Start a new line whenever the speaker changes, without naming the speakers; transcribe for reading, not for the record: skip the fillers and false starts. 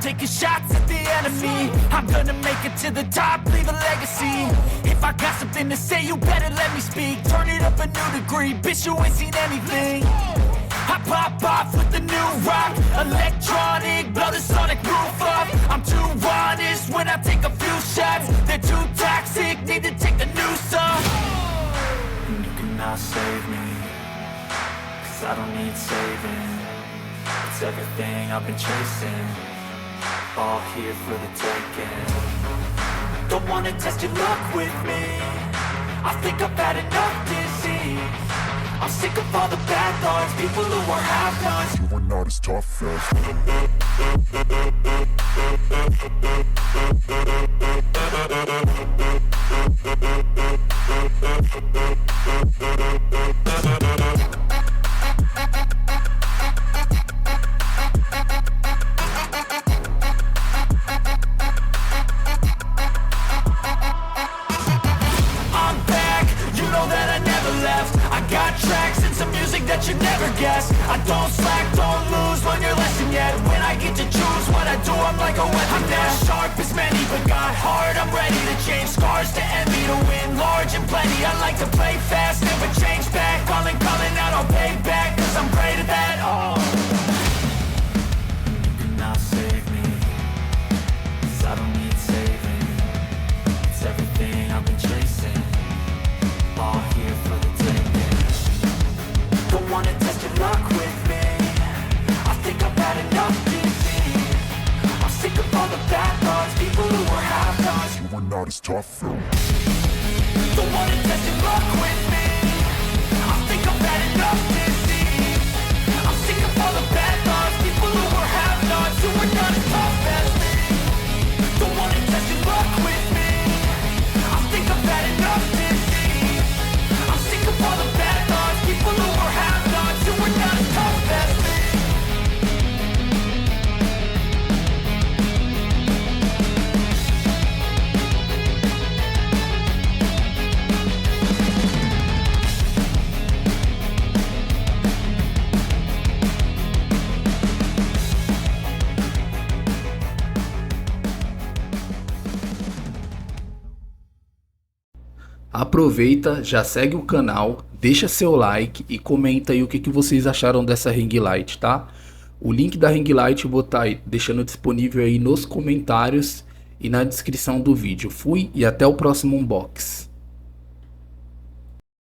taking shots at the enemy. I'm gonna make it to the top, leave a legacy. If I got something to say, you better let me speak. Turn it up a new degree, bitch, you ain't seen anything. I pop off with the new rock, electronic, blow the sonic roof up. I'm too honest when I take a few shots. They're too toxic, need to take the noose off. And you cannot save me, cause I don't need saving. It's everything I've been chasing, all here for the taking. Don't wanna test your luck with me, I think I've had enough disease. I'm sick of all the bad thoughts, people who are half-nots.
You are not as tough as
I'm back, you know that I never left. I got tracks and some music that you never guessed. I don't slack, don't lose, learn your lesson yet. When I get to choose what I do, I'm like a weapon. I'm not sharp as many, but got hard. I'm ready to change scars to envy, to win large and plenty. I like to play fast, never change back. Calling out, I'll pay back, cause I'm great at that. Oh, you cannot save me, cause I don't need saving. It's everything I've been chasing, all here for the taking. Don't wanna test your luck with me, I think I've had enough disease. I'm sick of all the bad thoughts, people who are half-nots.
you are not as tough as
Don't wanna test your luck with me, I think I've had enough disease. I'm sick of all the bad thoughts, people who are half-nots, who are not as tough as me. Don't wanna test your luck with me, I think I've had enough disease. I'm sick of all the bad thoughts, people who are half-nots, who are not as tough as me.
Aproveita, já segue o canal, deixa seu like e comenta aí o que vocês acharam dessa ring light, tá? O link da ring light eu vou estar deixando disponível aí nos comentários e na descrição do vídeo. Fui e até o próximo unboxing.